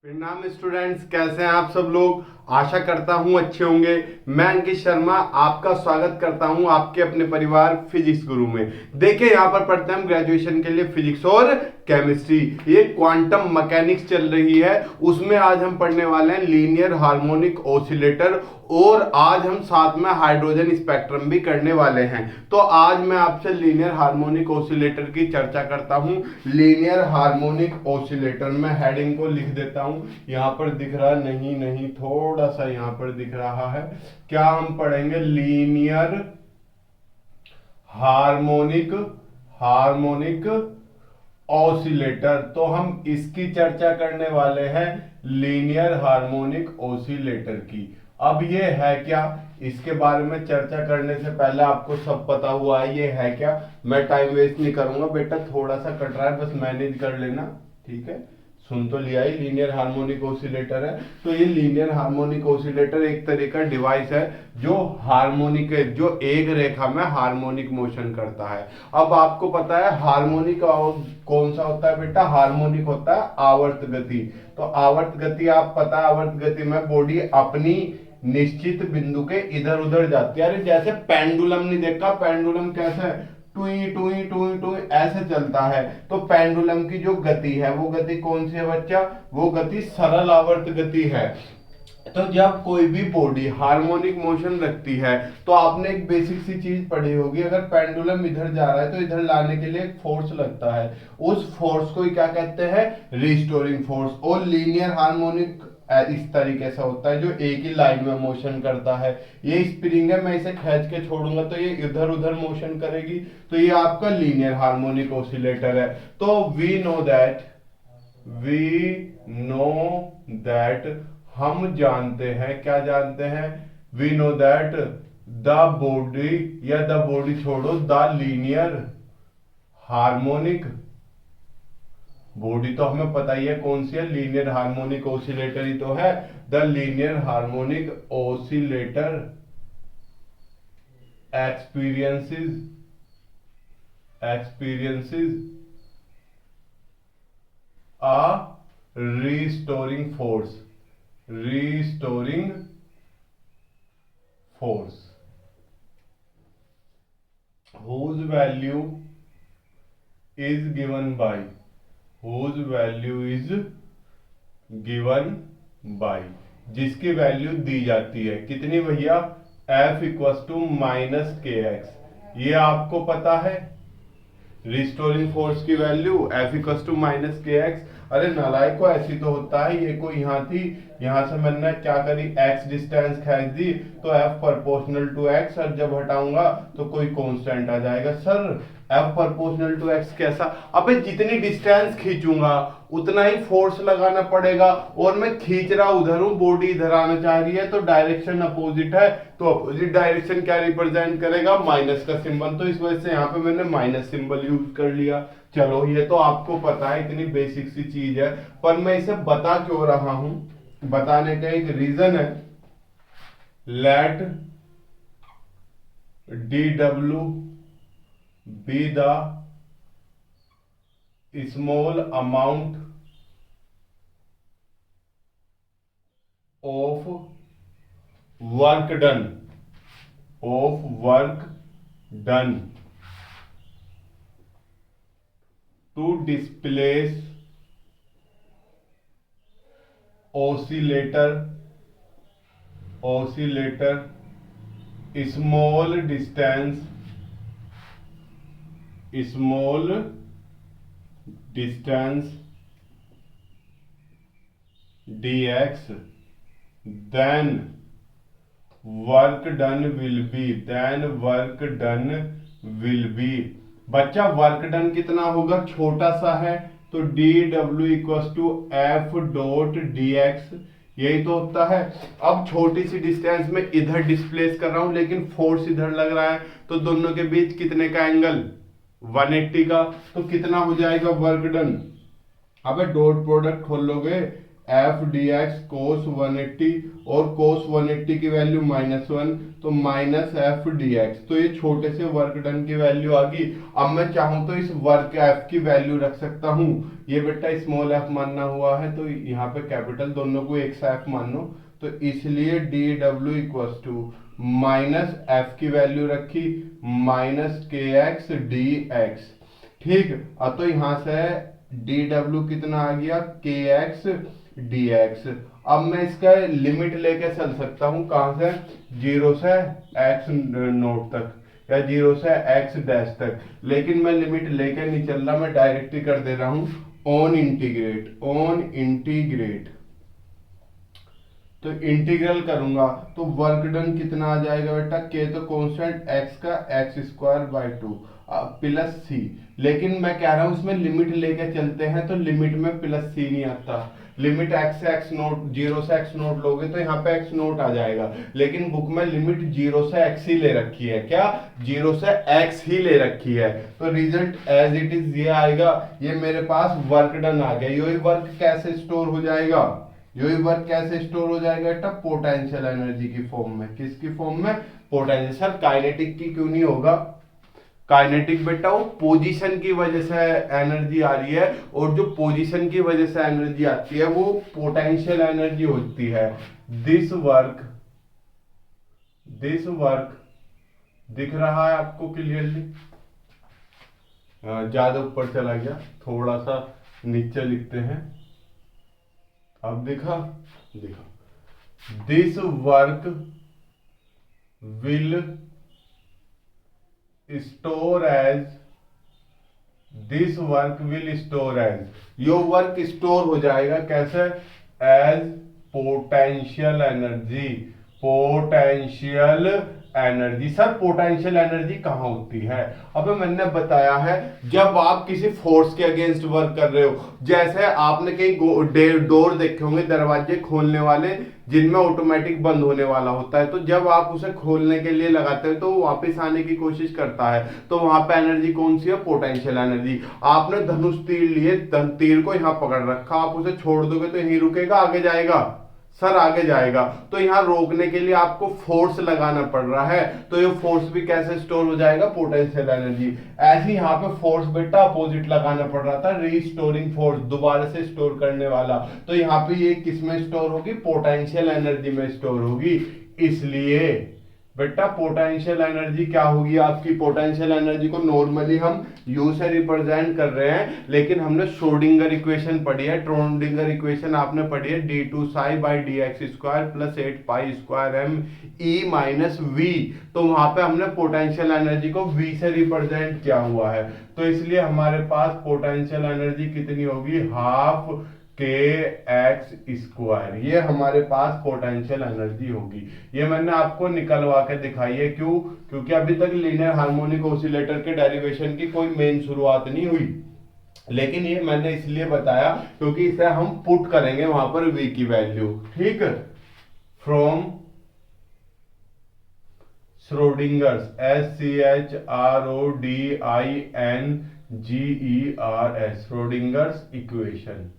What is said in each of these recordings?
प्रणाम स्टूडेंट्स, कैसे हैं आप सब लोग। आशा करता हूं अच्छे होंगे। मैं अंकित शर्मा आपका स्वागत करता हूं आपके अपने परिवार फिजिक्स गुरु में। देखिए यहाँ पर पढ़ते हैं हम ग्रेजुएशन के लिए फिजिक्स और केमिस्ट्री। ये क्वांटम मैकेनिक्स चल रही है, उसमें आज हम पढ़ने वाले हैं लीनियर हार्मोनिक ऑसिलेटर, और आज हम साथ में हाइड्रोजन स्पेक्ट्रम भी करने वाले हैं। तो आज मैं आपसे लीनियर हार्मोनिक ऑसिलेटर की चर्चा करता हूं। लीनियर हार्मोनिक ऑसिलेटर में हेडिंग को लिख देता हूं। यहां पर दिख रहा नहीं, थोड़ा सा यहां पर दिख रहा है। क्या हम पढ़ेंगे? Linear harmonic harmonic oscillator. तो हम इसकी चर्चा करने वाले हैं, लीनियर हार्मोनिक ऑसिलेटर की। अब ये है क्या, इसके बारे में चर्चा करने से पहले आपको सब पता हुआ है ये है क्या। मैं टाइम वेस्ट नहीं करूंगा बेटा, थोड़ा सा कट रहा है, बस मैनेज कर लेना, ठीक है। सुन तो लिया ही, लीनियर हार्मोनिक ऑसिलेटर है। तो ये लीनियर हार्मोनिक ऑसिलेटर एक तरह का डिवाइस है जो हार्मोनिक है, जो एक रेखा में हार्मोनिक मोशन करता है। अब आपको पता है हार्मोनिक कौन सा होता है बेटा? हार्मोनिक होता है आवर्त गति। तो आवर्त गति आप पता है, आवर्त गति में बॉडी अपनी निश्चित बिंदु के इधर उधर जाती है। अरे जैसे पेंडुलम नहीं देखा? पेंडुलम कैसे टुई टुई टुई टुई ऐसे चलता है। तो पेंडुलम की जो गति है वो गति कौन सी है बच्चा? वो गति सरल आवर्त गति है। तो जब कोई भी बॉडी हार्मोनिक मोशन रखती है तो आपने एक बेसिक सी चीज पढ़ी होगी, अगर पेंडुलम इधर जा रहा है तो इधर लाने के लिए एक फोर्स लगता है। उस फोर्स को क्या कहते हैं? Restoring force. और लीनियर हार्मोनिक इस तरीके से होता है जो एक ही लाइन में मोशन करता है। ये स्प्रिंग है, मैं इसे खींच के छोड़ूंगा तो ये इधर उधर मोशन करेगी। तो ये आपका लीनियर हार्मोनिक ऑसिलेटर है। तो वी नो दैट हम जानते हैं, क्या जानते हैं? We know that the body, या द बॉडी छोड़ो, द लीनियर हार्मोनिक बॉडी तो हमें पता ही है कौन सी है, लीनियर हार्मोनिक ऑसिलेटर ही तो है। The linear harmonic oscillator experiences a restoring force whose value is given by जिसकी वैल्यू दी जाती है कितनी भैया? F equals to minus k x. ये आपको पता है रिस्टोरिंग फोर्स की value F equals to minus k x. अरे नालायक को, ऐसी तो होता है। ये कोई यहाँ थी, यहाँ से मैंने क्या करी, x डिस्टेंस खींच दी तो F प्रोपोर्शनल टू x, और जब हटाऊंगा तो कोई कांस्टेंट आ जाएगा। Sir F proportional to x कैसा? अबे जितनी डिस्टेंस खींचूंगा उतना ही फोर्स लगाना पड़ेगा, और मैं खींच रहा उधर हूं, बॉडी इधर आना चाह रही है, तो डायरेक्शन अपोजिट है। तो अपोजिट डायरेक्शन क्या रिप्रेजेंट करेगा? माइनस का सिंबल। तो इस वजह से यहाँ पे मैंने माइनस सिंबल यूज कर लिया। चलो ये तो आपको पता है, इतनी बेसिक सी चीज है, पर मैं इसे बता क्यों रहा हूं, बताने का एक रीजन है। लेट डी डब्ल्यू be the small amount of work done to displace oscillator small distance dx, then work done will be बच्चा वर्क डन कितना होगा? छोटा सा है, तो डी डब्ल्यू equal to F dot d x, यही तो होता है। अब छोटी सी डिस्टेंस में इधर डिस्प्लेस कर रहा हूं, लेकिन फोर्स इधर लग रहा है, तो दोनों के बीच कितने का एंगल? 180 का। तो कितना हो जाएगा वर्क डन? अबे डॉट प्रोडक्ट खोल लोगे, एफ डी एक्स कोस 180 और कोस 180 की वैल्यू -1 तो माइनस एफ डी एक्स। तो ये छोटे से वर्क डन की वैल्यू आ गई। अब मैं चाहूं तो इस वर्क एफ की वैल्यू रख सकता हूं। ये बेटा स्मॉल एफ मानना हुआ है तो यहाँ पे कैपिटल दोनों को एक सा एफ मान लो। तो इसलिए डी डब्ल्यू इक्वल टू माइनस एफ की वैल्यू रखी minus k x d x. ठीक, अब तो यहां से डी डब्ल्यू कितना आ गया के एक्स डी एक्स। अब मैं इसका लिमिट लेके चल सकता हूं कहां से, 0 से एक्स नोट तक या 0 से एक्स डैश तक। लेकिन मैं लिमिट लेके नहीं चल रहा, मैं डायरेक्ट ही कर दे रहा हूं ऑन इंटीग्रेट। तो इंटीग्रल करूंगा तो वर्क डन कितना आ जाएगा बेटा, के तो कांस्टेंट एक्स का एक्स स्क्वायर बाय 2 प्लस सी। लेकिन मैं कह रहा हूं इसमें लिमिट लेके चलते हैं तो लिमिट में प्लस सी नहीं आता। लिमिट एक्स से एक्स नोट 0 से एक्स नोट लोगे तो यहाँ पे एक्स नोट आ जाएगा। लेकिन बुक में लिमिट 0 से एक्स ही ले रखी है, क्या 0 से एक्स ही ले रखी है। तो रिजल्ट एज इट इज ये आएगा। ये मेरे पास वर्क डन आ गया। यही वर्क कैसे स्टोर हो जाएगा, यही वर्क कैसे स्टोर हो जाएगा बेटा, पोटेंशियल एनर्जी की फॉर्म में। किसकी फॉर्म में, पोटेंशियल। सर काइनेटिक की क्यों नहीं होगा, काइनेटिक बेटा वो पोजीशन की वजह से एनर्जी आ रही है और जो पोजीशन की वजह से एनर्जी आती है वो पोटेंशियल एनर्जी होती है। दिस वर्क दिख रहा है आपको क्लियरली, ज्यादा ऊपर चला गया, थोड़ा सा नीचे लिखते हैं। अब दिखा, this work will store as यो वर्क स्टोर हो जाएगा कैसे, as potential energy. Sir potential energy कहां होती है, अब मैंने बताया है जब आप किसी फोर्स के अगेंस्ट वर्क कर रहे हो। जैसे आपने कहीं डोर देखे होंगे, दरवाजे खोलने वाले जिनमें ऑटोमेटिक बंद होने वाला होता है। तो जब आप उसे खोलने के लिए लगाते हो तो वो वापस आने की कोशिश करता है, तो वहां पे एनर्जी कौन सी है, पोटेंशियल एनर्जी। आपने धनुष तीर लिए, तीर को यहाँ पकड़ रखा, आप उसे छोड़ दोगे तो यहीं रुकेगा, आगे जाएगा, सर आगे जाएगा। तो यहाँ रोकने के लिए आपको फोर्स लगाना पड़ रहा है। तो ये फोर्स भी कैसे स्टोर हो जाएगा, पोटेंशियल एनर्जी। ऐसे ही यहाँ पे फोर्स बेटा अपोजिट लगाना पड़ रहा था, रीस्टोरिंग फोर्स, दोबारा से स्टोर करने वाला। तो यहाँ पे ये किस में स्टोर होगी, पोटेंशियल एनर्जी में स्टोर होगी। इसलिए बेटा पोटेंशियल एनर्जी क्या होगी आपकी, पोटेंशियल एनर्जी को नॉर्मली हम यू से रिप्रेजेंट कर रहे हैं, लेकिन हमने श्रोडिंगर इक्वेशन पढ़ी है, श्रोडिंगर इक्वेशन आपने पढ़ी है, d2 psi by D x square plus 8 pi square m e minus v। तो वहां पे हमने पोटेंशियल एनर्जी को v से रिप्रेजेंट किया हुआ है। तो इसलिए हमारे पास पोटेंशियल एनर्जी कितनी होगी, हाफ के एक्स स्क्वायर। ये हमारे पास पोटेंशियल एनर्जी होगी। ये मैंने आपको निकलवा के दिखाई है, क्यों, क्योंकि अभी तक लीनियर हार्मोनिक ऑसिलेटर के डेरिवेशन की कोई मेन शुरुआत नहीं हुई। लेकिन ये मैंने इसलिए बताया क्योंकि इसे हम पुट करेंगे वहां पर v की वैल्यू। ठीक, from Schrödinger's SCHRODINGERS Schrödinger's equation,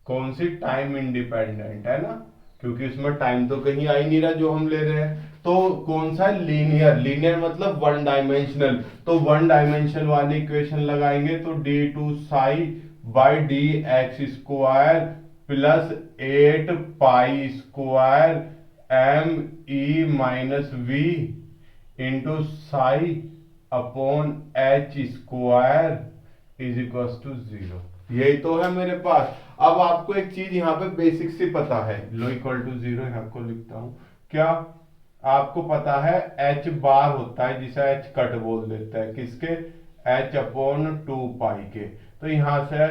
कौन सी, टाइम इंडिपेंडेंट है ना, क्योंकि उसमें टाइम तो कहीं आ ही नहीं रहा जो हम ले रहे हैं। तो कौन सा, लीनियर मतलब वन डायमेंशनल। तो वन डायमेंशनल वाली इक्वेशन लगाएंगे तो d2 psi by D x square plus 8 pi square m e minus v into psi upon h square is equal to 0। यही तो है मेरे पास। अब आपको एक चीज यहाँ पे बेसिक सी पता है, लो इक्वल टू 0 यहाँ को लिखता हूं, क्या आपको पता है h बार होता है जिसे h कट बोल देता है, किसके, h अपॉन 2 पाई के। तो यहाँ से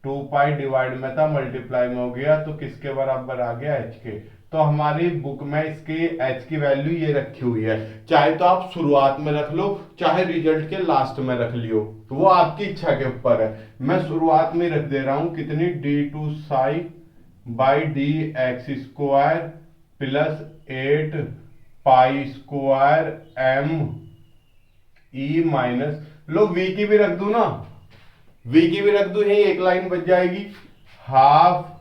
2 पाई डिवाइड में था, मल्टीप्लाई में हो गया, तो किसके बराबर आ गया, h के। तो हमारी बुक में इसकी h की वैल्यू ये रखी हुई है। चाहे तो आप शुरुआत में रख लो, चाहे रिजल्ट के लास्ट में रख लियो, वो आपकी इच्छा के ऊपर है। मैं शुरुआत में रख दे रहा हूं कितनी, d2 psi by D x square plus 8 pi square m e minus, low v की भी रख दू ना, v की भी रख दू, यही एक लाइन बच जाएगी, हाफ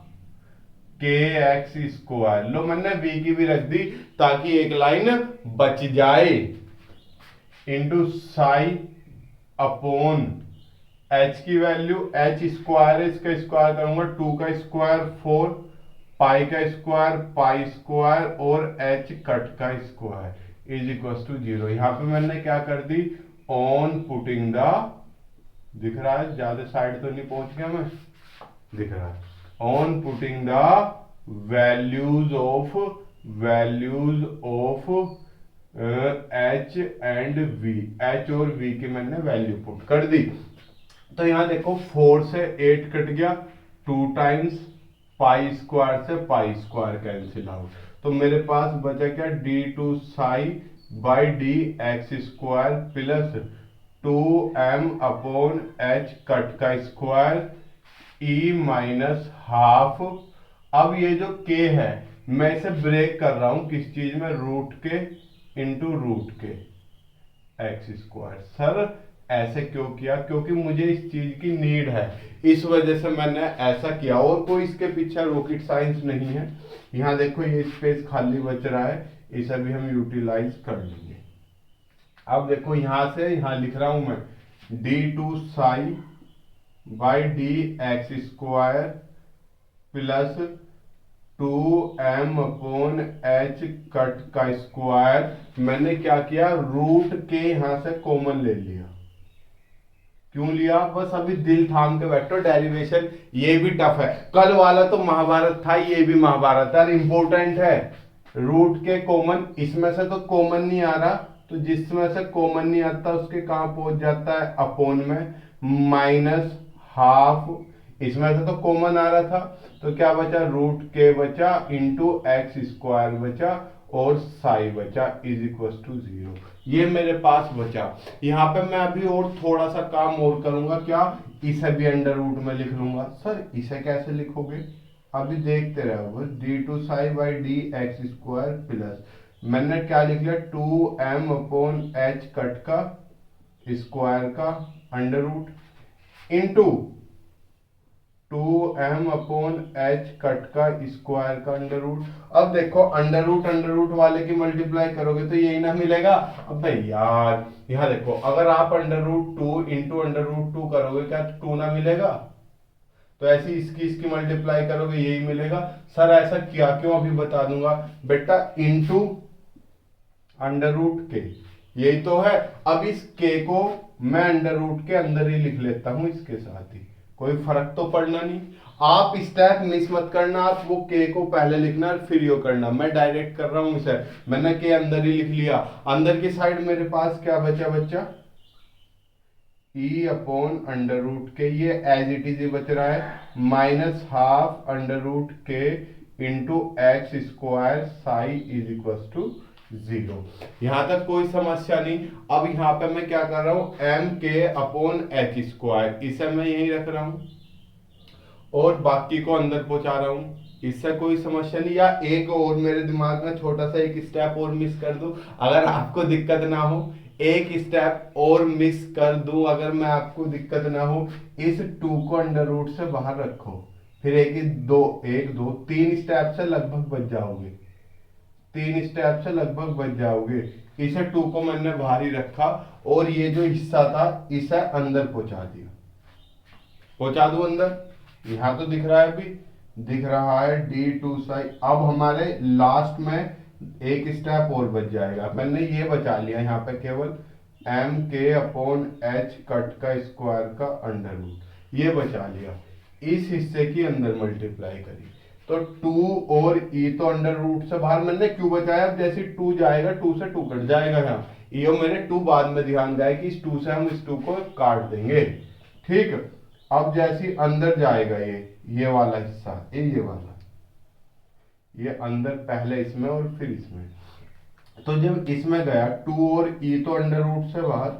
के एक्स स्क्वायर, लो मैंने v की भी रख दी ताकि एक लाइन बच जाए, इंटू साई अपॉन h की वैल्यू h स्क्वायर, इसका स्क्वायर करूंगा 2 का स्क्वायर 4, पाई का स्क्वायर पाई स्क्वायर और h कट का स्क्वायर इज इक्वल टू 0। यहां पे मैंने क्या कर दी, ऑन पुटिंग द, दिख रहा है ज्यादा साइड तो नहीं पहुंच गया मैं, दिख रहा है, on putting the values of h and v, h और v की मैंने वैल्यू पुट कर दी। तो यहां देखो 4 से 8 कट गया, 2 टाइम्स पाई स्क्वायर से पाई स्क्वायर कैंसिल आउट, तो मेरे पास बचा क्या, d two psi by D x square plus 2m upon h cut का स्क्वायर e माइनस हाफ। अब ये जो k है मैं इसे ब्रेक कर रहा हूं किस चीज में, रूट के इंटू रूट के एक्स स्क्वायर। सर ऐसे क्यों किया, क्योंकि मुझे इस चीज की नीड है, इस वजह से मैंने ऐसा किया, और कोई इसके पीछे रॉकेट साइंस नहीं है। यहाँ देखो ये स्पेस खाली बच रहा है, इसे भी हम यूटिलाइज कर लेंगे। अब देखो यहां से यहां लिख रहा हूं मैं d two psi by D x square plus 2m upon h cut का स्क्वायर, मैंने क्या किया, रूट के यहां से कॉमन ले लिया। क्यों लिया, बस अभी दिल थाम के बैठो, डेरिवेशन ये भी टफ है, कल वाला तो महाभारत था, ये भी महाभारत है, इंपॉर्टेंट है। रूट के कॉमन, इसमें से तो कॉमन नहीं आ रहा, तो जिसमें से कॉमन नहीं आता उसके कहां पहुंच जाता है, अपॉन में, माइनस हाफ, इसमें से तो कॉमन आ रहा था, तो क्या बचा, रूट के बचा इंटू एक्स स्क्वायर बचा और साई बचा इज इक्वल टू 0। ये मेरे पास बचा। यहाँ पे मैं अभी और थोड़ा सा काम और करूंगा, क्या, इसे भी अंडर रूट में लिख लूंगा। सर इसे कैसे लिखोगे, अभी देखते रहो, d two psi by D x square plus मैंने क्या लिख लिया, 2m अपॉन h कट का स्क्वायर का under root into 2m upon h cut का स्क्वायर का अंडर रूट। अब देखो अंडर रूट वाले की मल्टीप्लाई करोगे तो यही ना मिलेगा। अब भाई यार यहाँ देखो, अगर आप under root 2 into under root 2 करोगे क्या 2 ना मिलेगा, तो ऐसी इसकी मल्टीप्लाई करोगे यही मिलेगा। सर ऐसा क्या क्यों, अभी बता दूंगा बेटा, इंटू अंडर रूट के, यही तो है। अब इस के को मैं अंडर रूट के अंदर ही लिख लेता हूं इसके साथ ही, कोई फर्क तो पड़ना नहीं। आप स्टेप मिस मत करना, आप वो के को पहले लिखना फिर यो करना, मैं डायरेक्ट कर रहा हूं इसे, मैंने के अंदर ही लिख लिया। अंदर की साइड मेरे पास क्या बचा, बच्चा e अपॉन अंडर रूट के, ये एज इट इज बच रहा है, minus half under root k into x square psi is equal to 0। यहां तक कोई समस्या नहीं। अब यहां पे मैं क्या कर रहा हूं, एम के अपॉन एच स्क्वायर, इसे मैं यही रख रहा हूं और बाकी को अंदर पहुंचा रहा हूं, इससे कोई समस्या नहीं। या एक और मेरे दिमाग में छोटा सा एक स्टेप और मिस कर दूं, अगर आपको दिक्कत ना हो, एक स्टेप और मिस कर दूं अगर मैं आपको दिक्कत ना हो, इस 2 को अंडर रूट से बाहर रखो, फिर एक दो 3 स्टेप से लगभग बच जाओगे, 3 स्टेप से लगभग बच जाओगे। इसे 2 को मैंने बाहर ही रखा और ये जो हिस्सा था इसे अंदर पहुंचा दिया, पहुंचा दो अंदर। यहां तो दिख रहा है, अभी दिख रहा है डी टू साई। अब हमारे लास्ट में एक स्टेप और बच जाएगा, मैंने ये बचा लिया यहाँ पे केवल एम के अपॉन एच कट का स्क्वायर का अंडर रूट, ये बचा लिया। इस हिस्से की अंदर मल्टीप्लाई करी तो 2 और e तो अंडर रूट से बाहर, मैंने क्यों बचाया, अब जैसे 2 जाएगा 2 से 2 कट जाएगा, यहाँ ये मैंने 2 बाद में ध्यान दिया कि इस 2 से हम इस 2 को काट देंगे, ठीक। अब जैसे अंदर जाएगा ये वाला हिस्सा, ये वाला, ये अंदर पहले इसमें और फिर इसमें, तो जब इसमें गया 2 और e तो अंडर रूट से बाहर,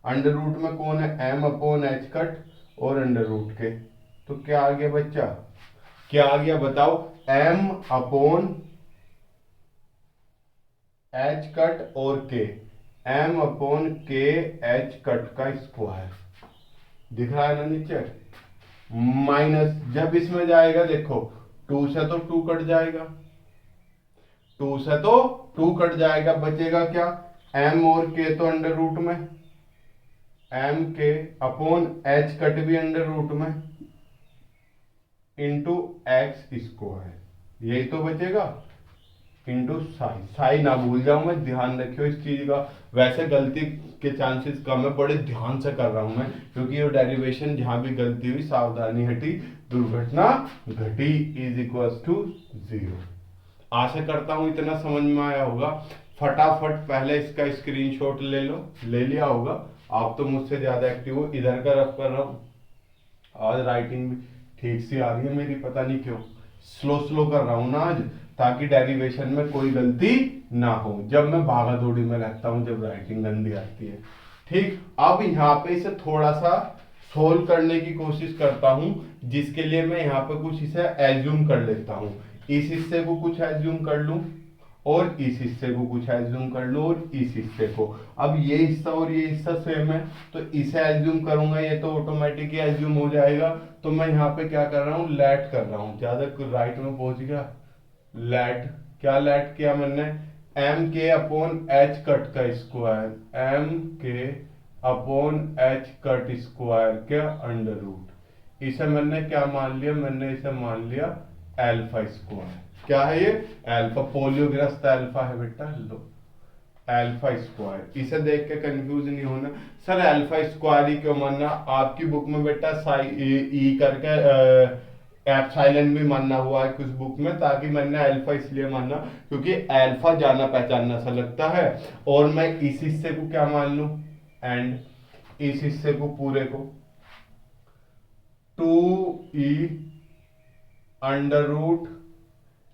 अंडर रूट में कौन है, m अपॉन एच कट और अंडर रूट के, तो क्या आ गया बच्चा, क्या आ गया बताओ, m अपॉन एच कट और k, m upon k h cut का स्क्वायर, दिख रहा है ना नीचे, माइनस जब इसमें जाएगा देखो 2 से तो 2 कट जाएगा, 2 से तो 2 कट जाएगा, बचेगा क्या, m और k तो अंडर रूट में, m k upon h cut भी अंडर रूट में, इंटू एक्स स्क्वायर, यही तो बचेगा, इंटू साई, साई ना भूल जाऊं मैं, ध्यान रखियो इस चीज का। वैसे गलती के चांसेस कम है, बड़े ध्यान से कर रहा हूं मैं, क्योंकि ये डेरिवेशन जहां भी गलती हुई सावधानी हटी दुर्घटना घटी इज इक्वल टू 0। आशा करता हूं इतना समझ में आया होगा। फटाफट पहले इसका स्क्रीनशॉट ले लो, ले लिया होगा, आप तो मुझसे ज्यादा एक्टिव हो, इधर का रफ कर रहा हूं। आज राइटिंग भी ठीक से आ रही है मेरी, पता नहीं क्यों स्लो स्लो कर रहा हूं ना आज, ताकि डेरिवेशन में कोई गलती ना हो, जब मैं भागा दौड़ी में रहता हूं, जब राइटिंग गंदी आती है। ठीक, अब यहाँ पे इसे थोड़ा सा सोल्व करने की कोशिश करता हूं, जिसके लिए मैं यहाँ पे कुछ इसे एज्यूम कर लेता हूं, इस हिस्से को कुछ एज्यूम कर लूं, और इस हिस्से को कुछ एज्यूम कर लो, और इस हिस्से को, अब ये हिस्सा और ये हिस्सा सेम है, तो इसे एज्यूम करूंगा, ये तो ऑटोमेटिक एज्यूम हो जाएगा। तो मैं यहाँ पे क्या कर रहा हूँ, लेट कर रहा हूँ, ज्यादा राइट में पहुंच गया, लेट, क्या लेट किया मैंने, एम के अपॉन एच कट का स्क्वायर, एम के अपॉन एच कट स्क्वायर क्या अंडर रूट, इसे मैंने क्या मान लिया, मैंने इसे मान लिया एल्फा स्क्वायर, क्या है ये, एल्फा, पोलियोग्रस्त एल्फा है बेटा, लो एल्फा स्क्वायर। इसे देख के कंफ्यूज नहीं होना, सर एल्फा स्क्वायर ही क्यों मानना, आपकी बुक में बेटा साई ई करके एप्सिलॉन भी मानना हुआ है कुछ बुक में, ताकि मैंने अल्फा इसलिए माना क्योंकि अल्फा जाना पहचानना सा लगता है, और मैं इस हिस्से को क्या मान लूं, एंड इस हिस्से को पूरे को 2e under root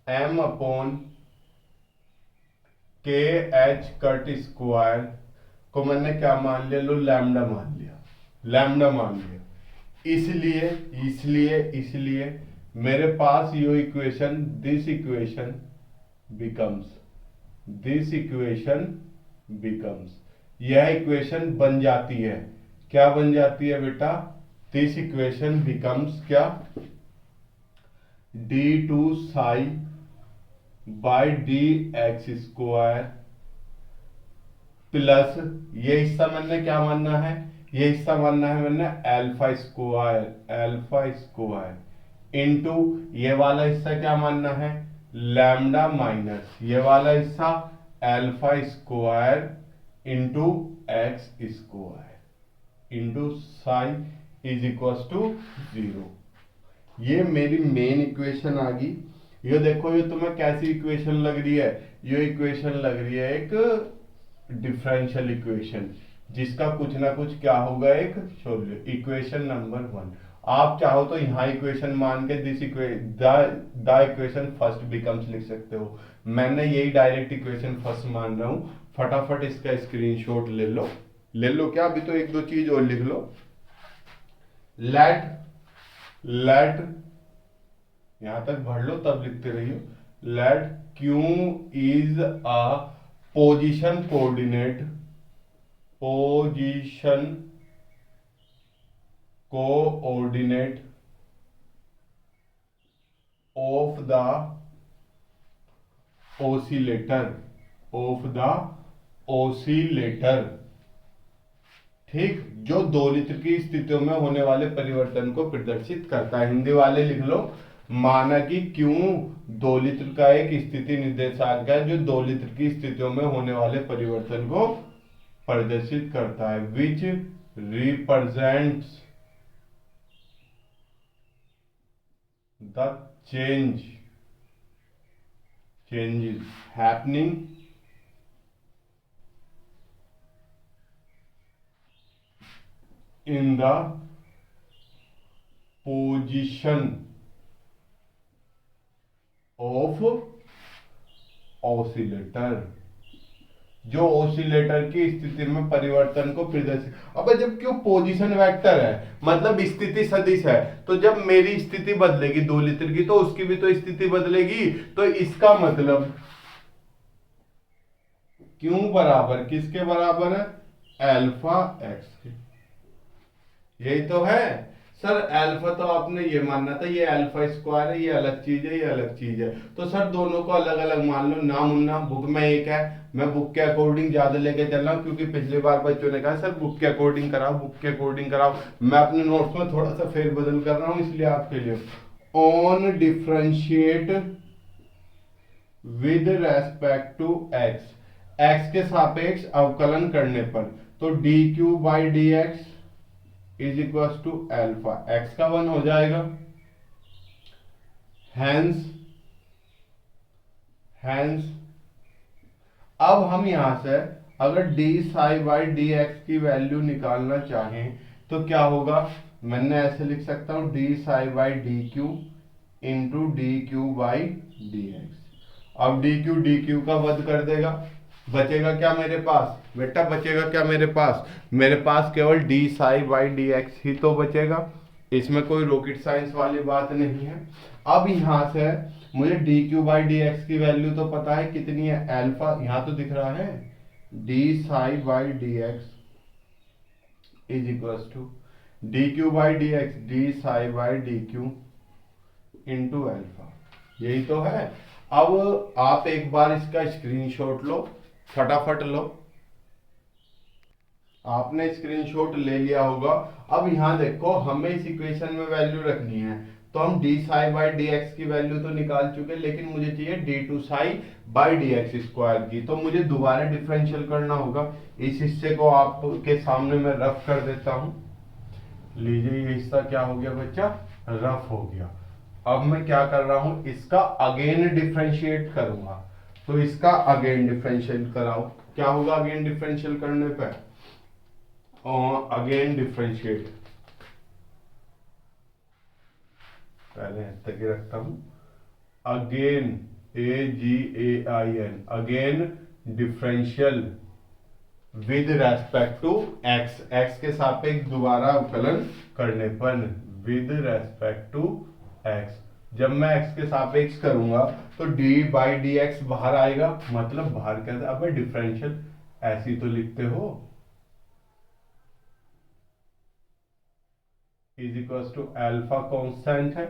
m upon k h cut square को मैंने क्या मान लिया, लो लैम्डा मान लिया, लैम्डा मान लिया, इसलिए इसलिए इसलिए मेरे पास ये इक्वेशन, दिस इक्वेशन बिकम्स, यह इक्वेशन बन जाती है, क्या बन जाती है बेटा, दिस इक्वेशन बिकम्स क्या, d2 psi by D x square plus, ये हिस्सा मैंने क्या मानना है, ये हिस्सा मानना है मैंने अल्फा स्क्वायर इंटू ये वाला हिस्सा क्या मानना है, लैम्डा माइनस ये वाला हिस्सा alpha square into x square into psi is equal to 0। ये मेरी मेन इक्वेशन आ गई। ये देखो, ये तुम्हें कैसी इक्वेशन लग रही है, ये इक्वेशन लग रही है एक डिफरेंशियल इक्वेशन, जिसका कुछ ना कुछ क्या होगा, एक सॉल्यूशन, इक्वेशन नंबर 1। आप चाहो तो यहाँ इक्वेशन मान के this the equation first becomes लिख सकते हो, मैंने यही डायरेक्ट इक्वेशन फर्स्ट मान रहा हूँ। फटाफट इसका स्क्रीनशॉट ले लो, ले लो क्या, अभी तो एक दो चीज और लिख लो, लेट यहां तक भर लो तब लिखते रहियो, let q is a position coordinate of the oscillator, ठीक, जो दो लित्र की स्थितियों में होने वाले परिवर्तन को प्रदर्शित करता है। हिंदी वाले लिख लो, माना कि क्यों 2 लित्र का एक स्थिति निर्देशांक है जो 2 लित्र की स्थितियों में होने वाले परिवर्तन को प्रदर्शित करता है, विच represents the changes happening in the position of oscillator, जो ऑसिलेटर की स्थिति में परिवर्तन को प्रदर्शित, अब जब क्यों पोजीशन वेक्टर है मतलब स्थिति सदिश है, तो जब मेरी स्थिति बदलेगी 2 लित्र की, तो उसकी भी तो स्थिति बदलेगी, तो इसका मतलब क्यों बराबर किसके बराबर है, अल्फा एक्स के, यही तो है। सर अल्फा तो आपने ये मानना था, ये अल्फा स्क्वायर है, ये अलग चीज है, ये अलग चीज है, तो सर दोनों को अलग अलग मान लो ना मुन्ना। बुक में एक है, मैं बुक के अकॉर्डिंग ज्यादा लेके चल रहा हूँ क्योंकि पिछली बार बच्चों ने कहा सर बुक के अकॉर्डिंग कराओ, बुक के अकॉर्डिंग कराओ। मैं अपने नोट्स में थोड़ा सा फेरबदल कर रहा हूँ इसलिए आपके लिए। On differentiate with respect to x, x के सापेक्ष अवकलन करने पर, तो d q by D x is equal to alpha, x का वन हो जाएगा। हैंस हैंस अब हम यहां से अगर d psi by D x की वैल्यू निकालना चाहें तो क्या होगा, मैंने ऐसे लिख सकता हूं D psi by D q into D q by D x. अब डी क्यू का वध कर देगा, बचेगा क्या मेरे पास बेटा, बचेगा क्या मेरे पास, मेरे पास केवल D psi by D X ही तो बचेगा, इसमें कोई रॉकेट साइंस वाली बात नहीं है। अब यहां से मुझे D q by D x की वैल्यू तो पता है कितनी है, अल्फा यहां तो दिख रहा है, d psi by D x is equal to d q by D x d psi by D q into alpha, यही तो है। अब आप एक बार इसका स्क्रीनशॉट लो, फटाफट लो, आपने स्क्रीनशॉट ले लिया होगा। अब यहां देखो हमें इस इक्वेशन में वैल्यू रखनी है, तो हम d psi by D x की वैल्यू तो निकाल चुके, लेकिन मुझे चाहिए d two psi by D x square की, तो मुझे दोबारा डिफरेंशियल करना होगा। इस हिस्से को आपके सामने मैं रफ कर देता हूं, लीजिए ये हिस्सा क्या हो गया बच्चा, रफ हो गया। अब मैं क्या कर रहा हूं, इसका अगेन डिफरेंशिएट करूंगा, तो इसका अगेन डिफरेंशिएट कराओ, क्या होगा अगेन डिफरेंशियल करने पे, अगेन डिफरेंशिएट, पहले तक ही रखता हूं, again A G A I N, again differential with respect to x, x के सापेक्ष दोबारा अवकलन करने पर, विद रेस्पेक्ट टू एक्स। जब मैं एक्स के सापेक्ष करूंगा तो डी बाई डी एक्स बाहर आएगा, मतलब बाहर कैसे, अब डिफरेंशियल ऐसी तो लिखते हो, is equal to alpha constant है,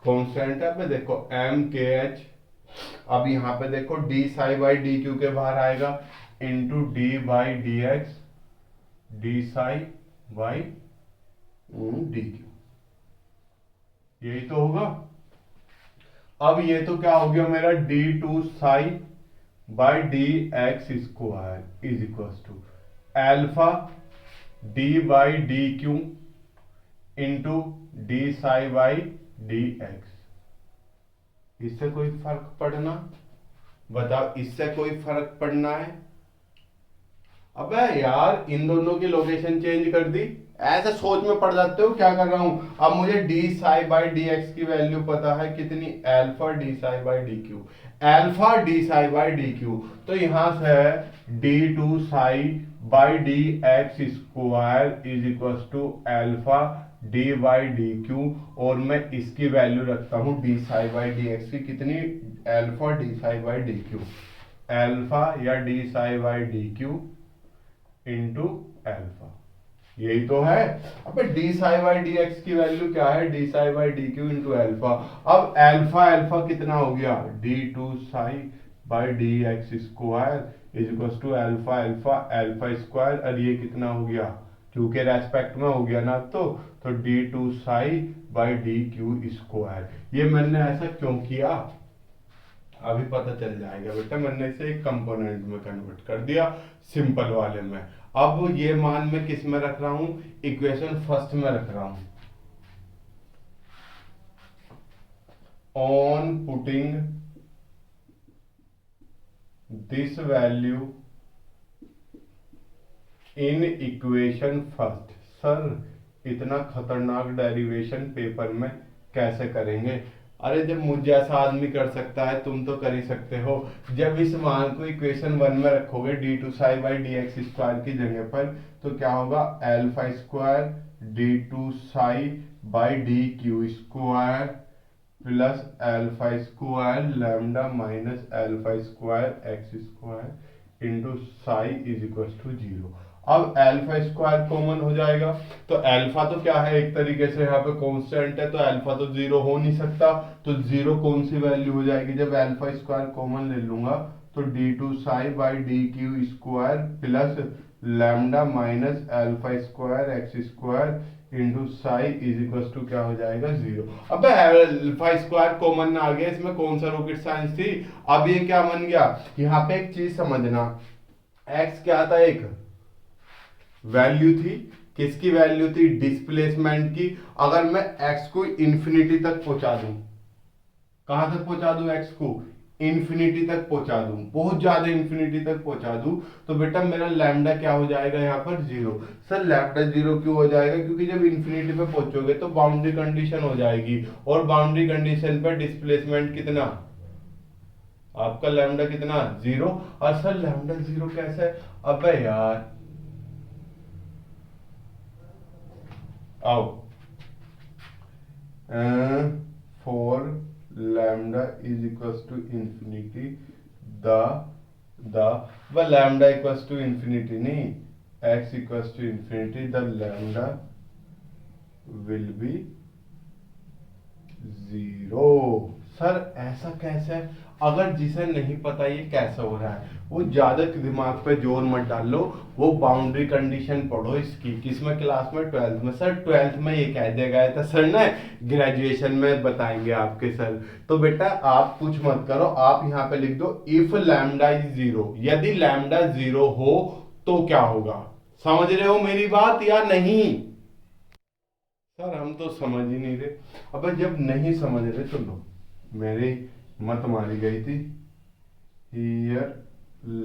कांस्टेंट है, अब देखो एम के एच, अब यहां पे देखो D psi by D Q के बाहर आएगा into D by D x d psi by D Q, यही तो होगा। अब ये तो क्या हो गया मेरा, d two psi by D x square is equal to alpha D by D q into d psi by D x. इससे कोई फर्क पड़ना, बताओ इससे कोई फर्क पड़ना है, अबे यार इन दोनों की लोकेशन चेंज कर दी, ऐसे सोच में पड़ जाते हो क्या कर रहा हूं। अब मुझे D psi by D x की वैल्यू पता है कितनी, alpha D psi by D Q, alpha D psi by D Q, तो यहां से D two psi by D x square is equal to alpha D by D Q, और मैं इसकी वैल्यू रखता हूं D psi by D x की कितनी, alpha D psi by D Q, alpha या D psi by D q into alpha, यही तो है। अब d psi by D x की वैल्यू क्या है, d psi by D q into alpha. अब एल्फा एल्फा कितना हो गया, d two psi by D x square is equal to alpha alpha alpha square, और ये कितना हो गया, क्यू के रेस्पेक्ट में हो गया ना, तो d two psi by D Q square. ये मैंने ऐसा क्यों किया अभी पता चल जाएगा बेटा, मैंने इसे एक कंपोनेंट में कन्वर्ट कर दिया, सिंपल वाले में। अब ये मान मैं किस में रख रहा हूं, इक्वेशन फर्स्ट में रख रहा हूं। On putting this value in equation first, sir इतना खतरनाक डेरिवेशन पेपर में कैसे करेंगे, अरे जब मुझ जैसा आदमी कर सकता है तुम तो कर ही सकते हो। जब इस मान को इक्वेशन वन में रखोगे d two psi by D x square की जगह पर, तो क्या होगा, alpha square d two psi by D Q square plus alpha square lambda minus alpha square x square into psi is equal to zero. अब alpha square common हो जाएगा, तो अल्फा तो क्या है, एक तरीके से यहाँ पे कांस्टेंट है, तो अल्फा तो जीरो हो नहीं सकता, तो जीरो कौन सी वैल्यू हो जाएगी, जब अल्फा स्क्वायर कॉमन ले लूंगा तो d2 psi by D Q square plus lambda minus alpha square x square into psi is equal to क्या हो जाएगा, जीरो। अब अल्फा स्क्वायर कॉमन आ गया, इसमें कौन सा रॉकेट साइंस थी। अब ये क्या बन गया, यहाँ पे एक चीज समझना, x क्या था, एक वैल्यू थी, किसकी वैल्यू थी, डिस्प्लेसमेंट की। अगर मैं x को इंफिनिटी तक पहुंचा दूं, कहां तक पहुंचा दूं, x को इंफिनिटी तक पहुंचा दूं, बहुत ज्यादा इंफिनिटी तक पहुंचा दूं, तो बेटा मेरा लैम्डा क्या हो जाएगा, यहाँ पर जीरो। सर लैम्डा जीरो क्यों हो जाएगा, क्योंकि जब इंफिनिटी पे पहुंचोगे तो बाउंड्री कंडीशन हो जाएगी, और बाउंड्री कंडीशन पर डिस्प्लेसमेंट कितना, आपका लैम्डा कितना, जीरो। और सर लैम्डा जीरो कैसे है, अबे यार आओ, for lambda is equals to infinity the lambda equals to infinity नहीं, x equals to infinity the lambda will be zero. Sir ऐसा कैसे है, अगर जिसे नहीं पता ये कैसे हो रहा है, वो ज्यादा दिमाग पे जोर मत डाल लो, वो बाउंड्री कंडीशन पढ़ो इसकी, किसमें क्लास में, 12th में। सर 12th में ये कह दिया गया था सर ना, ग्रेजुएशन में बताएंगे आपके सर। तो बेटा आप कुछ मत करो, आप यहाँ पे लिख दो इफ लैम्डा इज जीरो, यदि लैम्डा जीरो हो तो क्या होगा। समझ रहे हो मेरी बात या नहीं। सर हम तो समझ ही नहीं रहे। अब जब नहीं समझ रहे तो लो, मेरी मत मारी गई थी, हियर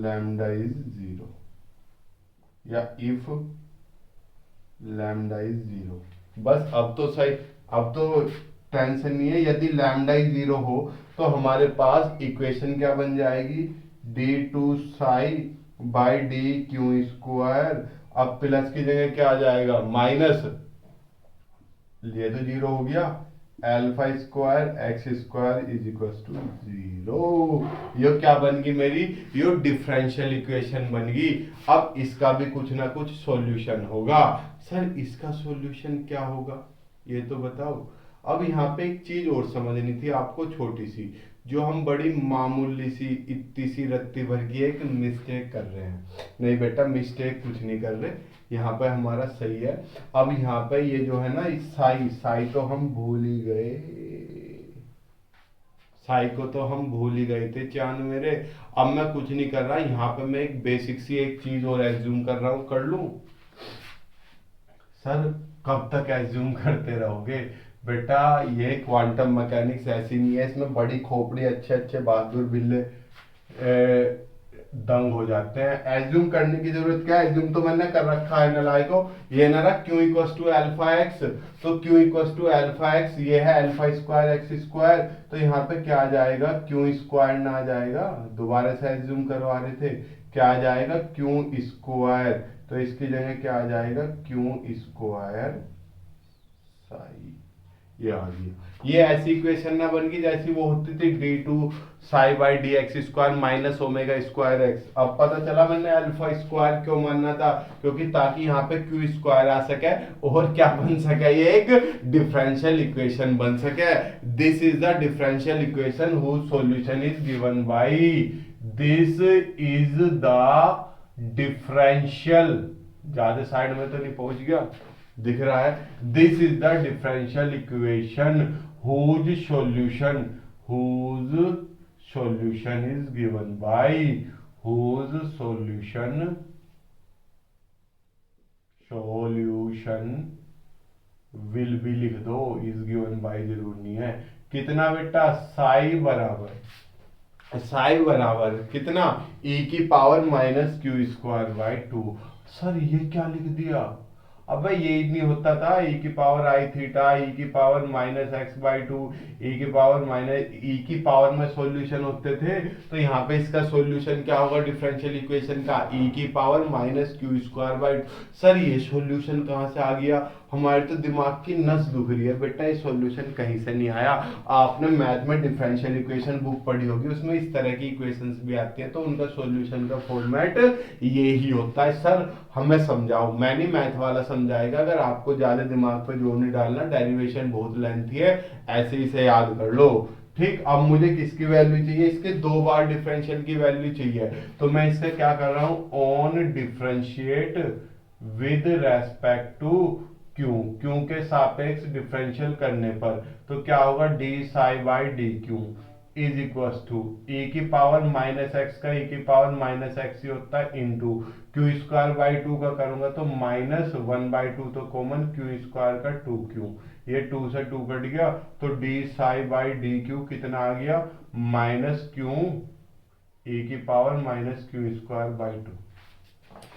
लैम्डा इज जीरो, या इफ लैम्डा इज जीरो, बस अब तो सही, अब तो टेंशन नहीं है। यदि लैम्डा इज जीरो हो तो हमारे पास इक्वेशन क्या बन जाएगी, d2 psi by D Q square, अब प्लस की जगह क्या आ जाएगा, माइनस, ये तो जीरो हो गया, alpha square x square is equal to zero. ये क्या बन गई मेरी, ये डिफरेंशियल इक्वेशन बन गई। अब इसका भी कुछ ना कुछ सॉल्यूशन होगा। सर इसका सॉल्यूशन क्या होगा ये तो बताओ। अब यहाँ पे एक चीज और समझनी थी आपको, छोटी सी, जो हम बड़ी मामूली सी इतनी सी रत्ती भर की एक मिस्टेक कर रहे हैं। नहीं बेटा मिस्टेक कुछ नहीं कर रहे, यहाँ पे हमारा सही है। अब यहाँ पे ये जो है ना साई, साई तो हम भूल ही गए, साई को तो हम भूल ही गए थे चांद मेरे। अब मैं कुछ नहीं कर रहा, यहाँ पे मैं एक बेसिक सी एक चीज और एज्यूम कर रहा हूँ, कर लूं। सर कब तक एज्यूम करते रहोगे बेटा, ये क्वांटम मैकेनिक्स ऐसी नहीं है, इसमें बड़ी खोपड़ी अच्छे अच्छे बहादुर बिल्ले दंग हो जाते हैं। एज्यूम करने की जरूरत क्या है, एज्यूम तो मैंने कर रखा है नालायको। ये ना रख Q equals to alpha X, तो Q equals to alpha X, ये है अल्फा स्क्वायर एक्स स्क्वायर, तो यहाँ पे क्या आ जाएगा, क्यू स्क्वायर ना आ जाएगा, दोबारा से एज्यूम करवा रहे थे, क्या आ जाएगा क्यू स्क्वायर, तो इसकी जगह क्या आ जाएगा क्यू स्क्वायर साई, ये आ गया। ये ऐसी इक्वेशन ना बन गई जैसी वो होती थी d2 psi by D x square minus omega square x. अब पता चला मैंने अल्फा स्क्वायर क्यों मानना था, क्योंकि ताकि यहाँ पे क्यू स्क्वायर आ सके और क्या बन सके, ये एक डिफरेंशियल इक्वेशन बन सके। This is the differential equation whose solution is given by, this is the differential, ज्यादा साइड में तो नहीं पहुंच गया, दिख रहा है, this is the differential equation whose solution is given by, whose solution will be लिख दो, इज गिवन बाय जरूर नहीं है। कितना बेटा, साई बराबर कितना, e की power minus Q square by 2। Sir ये क्या लिख दिया, अब ये नहीं होता था, e की पावर आई थीटा, e की power minus x by two, e की पावर माइनस e की पावर में सॉल्यूशन होते थे, तो यहाँ पे इसका सॉल्यूशन क्या होगा डिफरेंशियल इक्वेशन का, e की power minus Q square by. Sir ये सॉल्यूशन कहाँ से आ गया, हमारे तो दिमाग की नस दुख रही है बेटा, ये सॉल्यूशन कहीं से नहीं आया। आपने मैथ में डिफरेंशियल इक्वेशन बुक पढ़ी होगी, उसमें इस तरह की इक्वेशंस भी आती हैं, तो उनका सॉल्यूशन का फॉर्मेट ये ही होता है। सर हमें समझाओ, मैं नहीं, मैथ वाला समझाएगा। अगर आपको ज्यादा दिमाग पे जोर नहीं डालना, डेरिवेशन बहुत लेंथी है, ऐसे ही से याद कर लो। ठीक, अब मुझे किसकी वैल्यू चाहिए, इसके 2 बार डिफरेंशियल की वैल्यू चाहिए। तो मैं इससे क्या कर रहा हूं, on differentiate with respect to q, q के सापेक्ष डिफरेंशियल करने पर तो क्या होगा, d psi by D q is equal to e की पावर माइनस एक्स का e की पावर माइनस एक्स ही होता है इंटू क्यू स्क्वायर बाई 2 का करूंगा तो माइनस 1/2 तो कॉमन, क्यू स्क्वायर का 2q, ये 2 से 2 कट गया तो D psi by D Q कितना आ गया, माइनस क्यू e की power minus Q square by 2,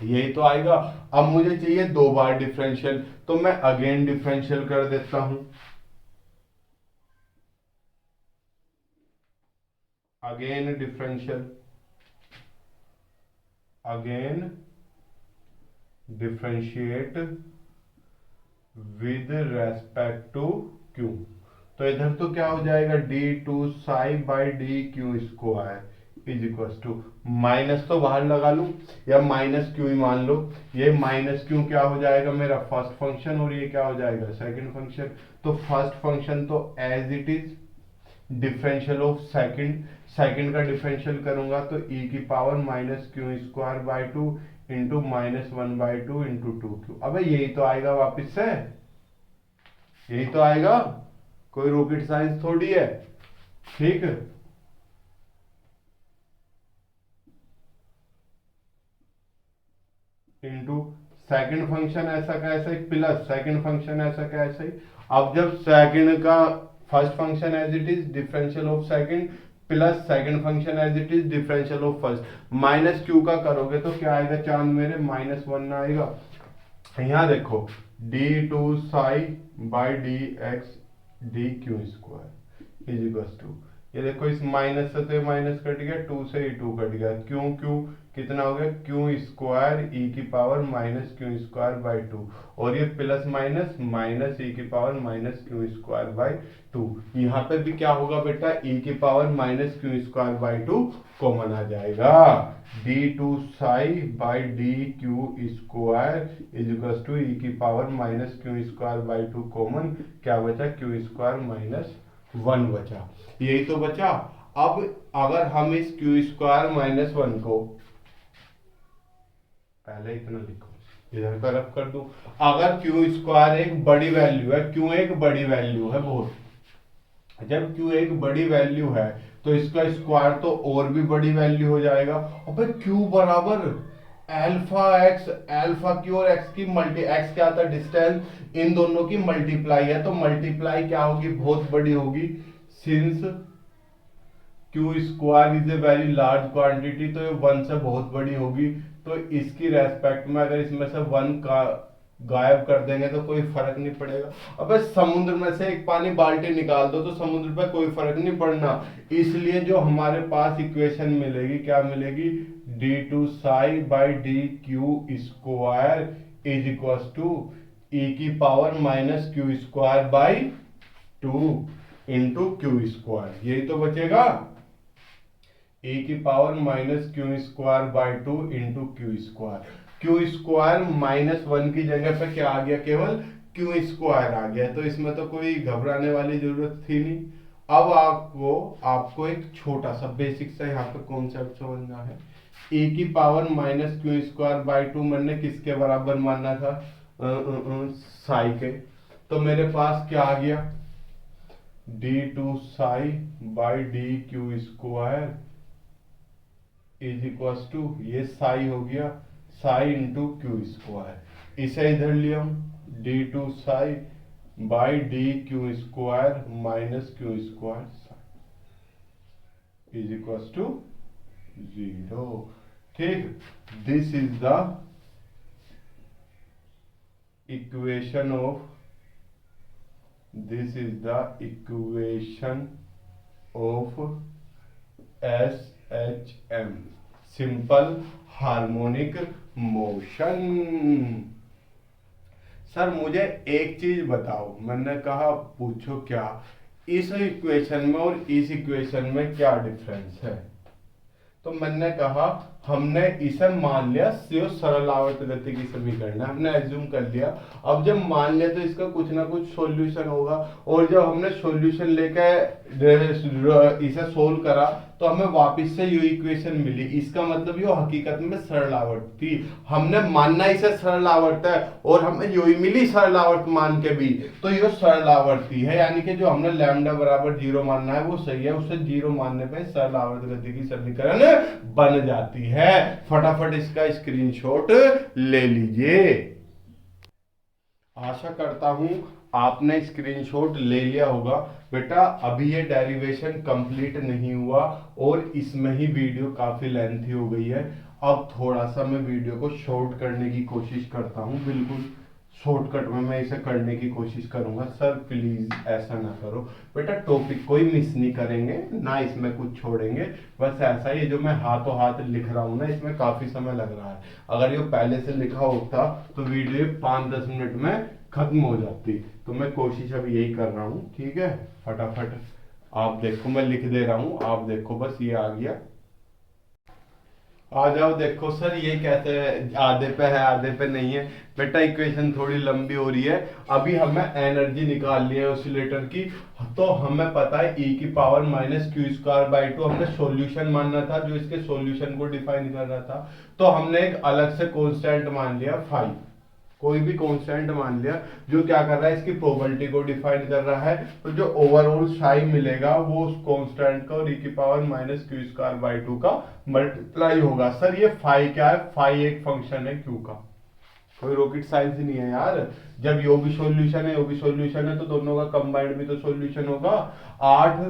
यही तो आएगा। अब मुझे चाहिए 2 बार डिफरेंशियल, तो मैं अगेन डिफरेंशियल कर देता हूं, again differential, again differentiate with respect to q. तो इधर तो क्या हो जाएगा, D two psi by D Q square is equal to, minus तो बाहर लगा लूं या माइनस क्यू ही मान लो, ये माइनस क्यू क्या हो जाएगा मेरा फर्स्ट फंक्शन और ये क्या हो जाएगा सेकंड फंक्शन। तो फर्स्ट फंक्शन तो as it is differential of second, second का डिफरेंशियल करूंगा तो e की power minus Q square by 2 into minus 1/2 into 2q। अबे यही तो आएगा वापिस से, यही तो आएगा, कोई रॉकेट साइंस थोड़ी है। ठीक, इंटू सेकंड फंक्शन ऐसा का ऐसा ही प्लस सेकंड फंक्शन ऐसा का ऐसा ही। अब जब सेकंड का first function as it is differential of second plus second function as it is differential of first minus q का करोगे तो क्या आएगा चांद मेरे, -1 आएगा। यहां देखो d two psi by D x d Q square is equal to, ये देखो इस माइनस से तो माइनस कट गया, 2 से ही 2 कट गया, क्यू क्यू कितना हो गया, क्यू स्क्वायर ई की power minus Q square by 2 और ये प्लस माइनस माइनस ई की power minus Q square by 2। यहाँ पे भी क्या होगा बेटा, ई की power minus Q square by 2 common आ जाएगा, D two psi by D Q square is equal to E की power minus Q square by 2 common, क्या बचा क्यू स्क्वायर माइनस 1 बचा, यही तो बचा। अब अगर हम इस क्यू स्क्वायर माइनस 1 को पहले इतना लिखो, इधर का रफ कर दूं, अगर क्यू स्क्वायर एक बड़ी वैल्यू है, क्यू एक बड़ी वैल्यू है बहुत, जब क्यू एक बड़ी वैल्यू है तो इसका स्क्वायर तो और भी बड़ी वैल्यू हो जाएगा। अबे क्यू बराबर अल्फा एक्स, अल्फा क्यू और एक्स की मल्टी, एक्स क्या आता है डिस्टेंस, इन दोनों की मल्टीप्लाई है तो मल्टीप्लाई क्या होगी, बहुत बड़ी होगी, since Q square is a very large quantity तो ये 1 से बहुत बड़ी होगी, तो इसकी रेस्पेक्ट में अगर इसमें से 1 का गायब कर देंगे तो कोई फर्क नहीं पड़ेगा। अबे समुद्र में से एक पानी बाल्टी निकाल दो तो समुद्र पे कोई फर्क नहीं पड़ना, इसलिए जो हमारे पास इक्वेशन मिलेगी क्या मिलेगी, D two psi by D Q square is equal to E की power minus Q square by 2 into Q square, यही तो बचेगा, ए की power minus Q square by 2 into Q square, Q square -1 की जगह पे क्या आ गया, केवल क्यू स्क्वायर आ गया, तो इसमें तो कोई घबराने वाली जरूरत थी नहीं। अब आपको आपको एक छोटा सा बेसिक सा यहाँ पे कॉन्सेप्ट समझना है, ए की power minus Q square by 2 मैंने किसके बराबर मानना था, साई के, तो मेरे पास क्या आ गया, d two psi by D Q square is equal to, ये साई हो गया, साई इंटू क्यू स्क्वायर, इसे इधर लिया d two psi by D Q square minus Q square is equal to 0। ठीक, this is the equation of, this is the equation of S H M, simple harmonic motion. Sir मुझे एक चीज बताओ। मैंने कहा पूछो क्या। इस इक्वेशन में और इस इक्वेशन में क्या डिफरेंस है? तो मैंने कहा हमने इसे मान लिया जो सरल आवर्त गति की समीकरण है, हमने एज्यूम कर लिया। अब जब मान लिया तो इसका कुछ ना कुछ सॉल्यूशन होगा, और जब हमने सॉल्यूशन लेकर इसे सोल्व करा तो हमें वापस से ये इक्वेशन मिली। इसका मतलब ये हकीकत में सरल आवर्त थी। हमने मानना इसे सरल आवर्त है और हमें यही मिली सरल आवर्त मान के भी, तो ये सरल आवर्ती है। यानी कि जो हमने लैम्डा बराबर 0 मानना है वो सही है, उसे 0 मानने पे सरल आवर्त गति की समीकरण बन जाती है। फटाफट इसका स्क्रीनशॉट ले लीजिए। आशा करता हूं आपने स्क्रीनशॉट ले लिया होगा। बेटा अभी ये डेरिवेशन कंप्लीट नहीं हुआ और इसमें ही वीडियो काफी लेंथी हो गई है। अब थोड़ा सा मैं वीडियो को शॉर्ट करने की कोशिश करता हूं, बिल्कुल शॉर्टकट में मैं इसे करने की कोशिश करूंगा। सर प्लीज ऐसा ना करो। बेटा टॉपिक कोई मिस नहीं करेंगे ना, इसमें कुछ छोड़ेंगे। बस ऐसा ही जो मैं हाथों हाथ लिख रहा हूं ना, इसमें काफी समय लग रहा है। अगर ये पहले से लिखा होता तो वीडियो 5-10 मिनट में खत्म हो जाती। तो मैं कोशिश अभी यही कर रहा हूँ, ठीक है। फटाफट आप देखो, मैं लिख दे रहा हूँ, आप देखो। बस ये आ गया, आ जाओ। देखो सर ये कैसे आधे पे है आधे पे नहीं है? बेटा इक्वेशन थोड़ी लंबी हो रही है। अभी हमें एनर्जी निकालनी है ऑसिलेटर की। तो हमें पता है e की power minus Q square by 2 हमने सॉल्यूशन मानना था, जो इसके सॉल्यूशन को डिफाइन कर रहा था। तो हमने एक अलग से कांस्टेंट मान लिया फाई, कोई भी कांस्टेंट मान लिया जो क्या कर रहा है, इसकी प्रोबेबिलिटी को डिफाइन कर रहा है। तो जो ओवरऑल साई मिलेगा वो उस कांस्टेंट का और e की power minus Q square by 2 का मल्टीप्लाई होगा। सर ये फाई क्या है? फाई एक फंक्शन है क्यू का, कोई रॉकेट साइंस ही नहीं है यार। जब यो भी सॉल्यूशन है यो भी सॉल्यूशन है तो दोनों का कंबाइंड भी तो सॉल्यूशन होगा। 8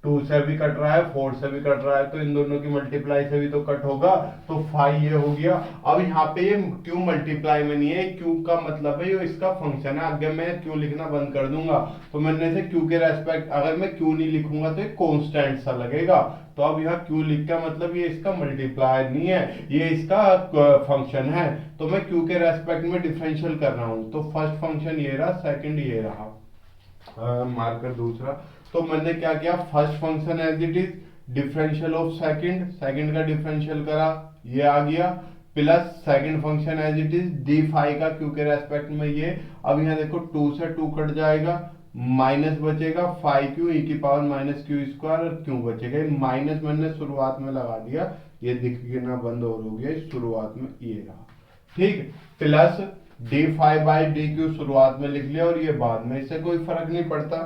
2 से भी कट रहा है, 4 से भी कट रहा है, तो इन दोनों की मल्टीप्लाई से भी तो कट होगा। तो फाई ये हो गया। अब यहाँ पे ये क्यू मल्टीप्लाई में नहीं है, क्यू का मतलब है ये इसका फंक्शन है। आगे मैं क्यू लिखना बंद कर दूंगा। तो मैंने से क्यू के रेस्पेक्ट अगर मैं क्यू नहीं लिखूंगा तो एक कांस्टेंट सा लगेगा। तो अब यहाँ क्यू लिख का मतलब ये इसका मल्टीप्लाई नहीं है, ये इसका फंक्शन है। तो मैं क्यू के रेस्पेक्ट में डिफरेंशियल कर रहा हूँ। तो फर्स्ट फंक्शन ये रहा, सेकंड ये रहा, मार्कर दूसरा। तो मैंने क्या किया, first function as it is differential of second, second का डिफरेंशियल करा, ये आ गया, plus second function as it is d phi का क्यू के रेस्पेक्ट में ये। अब यहाँ देखो 2 से 2 कट जाएगा, माइनस बचेगा 5q e की पावर माइनस क्यू स्क्वायर, और क्यू बचेगा माइनस। मैंने शुरुआत में लगा दिया, ये दिखना बंद और हो गया, शुरुआत में ये रहा, ठीक। Plus D five by D Q शुरुआत में लिख लिया और ये बाद में, इससे कोई फर्क नहीं पड़ता।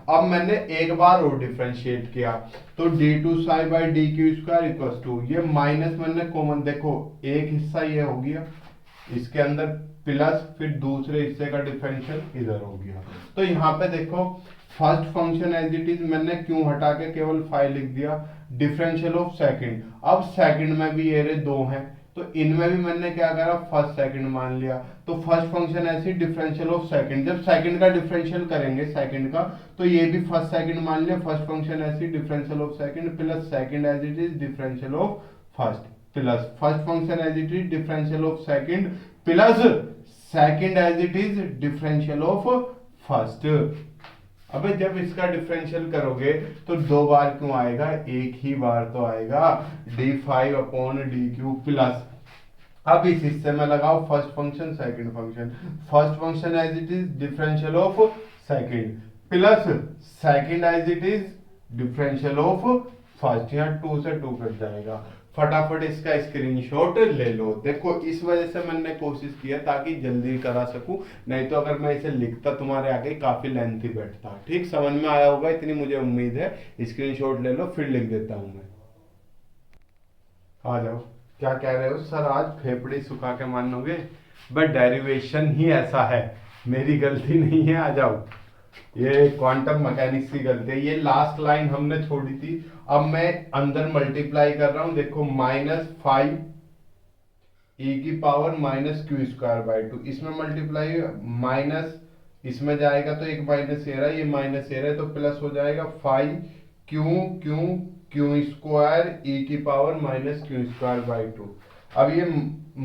अब मैंने एक बार और डिफरेंशिएट किया तो d two psi by D Q square equal to, ये माइनस मैंने कॉमन, देखो एक हिस्सा ये हो गया इसके अंदर, प्लस फिर दूसरे हिस्से का डिफरेंशियल इधर हो गया। तो यहाँ पे देखो first function as it is मैंने क्यों हटा के केवल फाइव लिख दिया, डिफरेंशियल ऑफ सेकंड। अब सेकंड में भी ये दो हैं तो इनमें भी मैंने क्या करा, फर्स्ट सेकंड मान लिया। तो फर्स्ट फंक्शन ऐसे डिफरेंशियल ऑफ सेकंड, जब सेकंड का डिफरेंशियल करेंगे सेकंड का तो ये भी फर्स्ट सेकंड मान लिया, फर्स्ट फंक्शन ऐसे differential of second plus second as it is differential of first, plus first function as it is differential of second plus second as it is differential of first. अबे जब इसका differential करोगे तो दो बार क्यों आएगा, एक ही बार तो आएगा, d5 upon D Q plus. अब इस हिस्से में लगाओ first function second function, first function as it is differential of second plus second as it is differential of first. यहाँ 2 से 2 कट जाएगा। फटाफट इसका स्क्रीनशॉट ले लो। देखो इस वजह से मैंने कोशिश किया ताकि जल्दी करा सकूं, नहीं तो अगर मैं इसे लिखता तुम्हारे आगे काफी लेंथी बैठता। ठीक समझ में आया होगा, इतनी मुझे उम्मीद है। स्क्रीनशॉट ले लो, फिर लिख देता हूं मैं। आ जाओ, क्या कह रहे हो सर, आज फेफड़ी सुखा के मानोगे? बट डेरिवेशन ही ऐसा है, मेरी गलती नहीं है। आ जाओ, ये क्वांटम मैकेनिक्स की गलती है। ये लास्ट लाइन हमने छोड़ी थी, अब मैं अंदर मल्टीप्लाई कर रहा हूं। देखो -5 e की power minus Q square by 2, इसमें मल्टीप्लाई माइनस इसमें जाएगा तो एक माइनस ये रहा, ये माइनस ये रहा तो प्लस हो जाएगा 5 Q Q Q square e की power minus Q square by 2। अब ये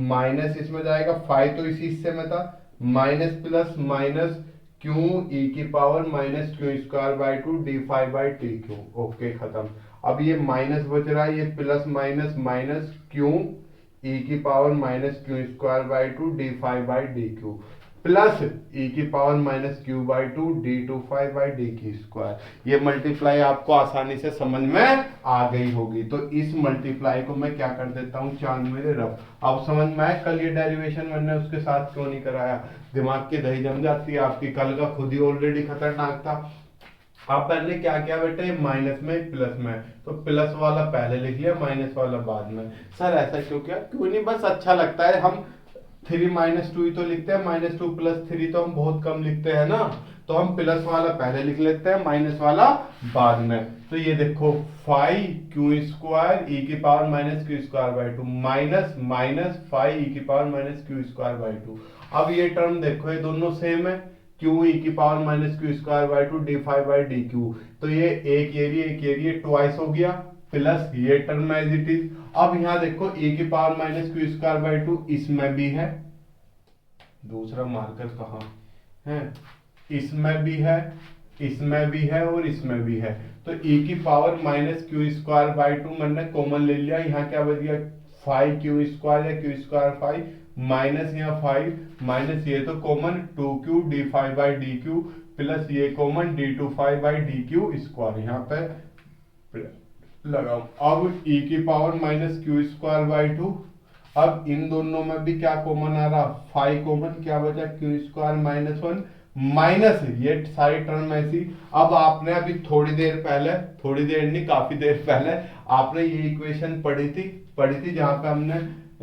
माइनस इसमें जाएगा, 5 तो इसी हिस्से में था minus plus minus Q E की power minus Q square by two D five by T Q. Okay, खत्म। अब ये माइनस बच रहा है, ये plus minus minus Q E की power minus Q square by two D five by D Q plus E की power minus Q by two D two five by D की स्क्वायर। ये मल्टीप्लाई आपको आसानी से समझ में आ गई होगी। तो इस मल्टीप्लाई को मैं क्या कर देता हूँ, चांद मेरे रब। अब समझ में आया कल ये डेरिवेशन मैंने उसके साथ क्यों नहीं कराया, दिमाग की दही जम जाती है आपकी। कल का खुद ही ऑलरेडी खतरनाक था। आप पहले क्या किया बेटे, माइनस में प्लस में, तो प्लस वाला पहले लिख लिया, माइनस वाला बाद में। सर ऐसा क्यों किया, क्यों नहीं, बस अच्छा लगता है। हम 3 माइनस टू ही तो लिखते हैं, माइनस टू प्लस थ्री तो हम बहुत कम लिखते हैं ना। तो हम प्लस वाला पहले लिख लेते हैं, माइनस वाला बाद में। तो ये देखो 5 क्यू स्क्वायर ई की power minus Q square by to minus minus 5 ई की power minus Q square by two. अब ये टर्म देखो, ये दोनों सेम है, क्यू ई की power minus Q square by two D five by D Q. तो ये एक एरिया ट्वाइस हो गया, प्लस ये टर्म एज इट इज। अब यहां देखो ए की power minus Q square by to इसमें भी है, दूसरा मार्कर कहाँ है, इसमें भी है, इसमें भी है और इसमें भी है। तो e की power minus Q square by two मैंने कॉमन ले लिया, यहाँ क्या बच गया 5 क्यू स्क्वायर या क्यू स्क्वायर 5 माइनस यहाँ 5 माइनस ये तो common 2 Q D five by D Q plus ये common D two five by D Q square यहाँ पे लगाओ। अब e की power minus Q square by two, अब इन दोनों में भी क्या कॉमन आ रहा 5 कॉमन, क्या बचा Q square minus one minus ये सारी टर्म ऐसी। अब आपने अभी थोड़ी देर पहले, थोड़ी देर नहीं काफी देर पहले आपने ये इक्वेशन पढ़ी थी जहां पे हमने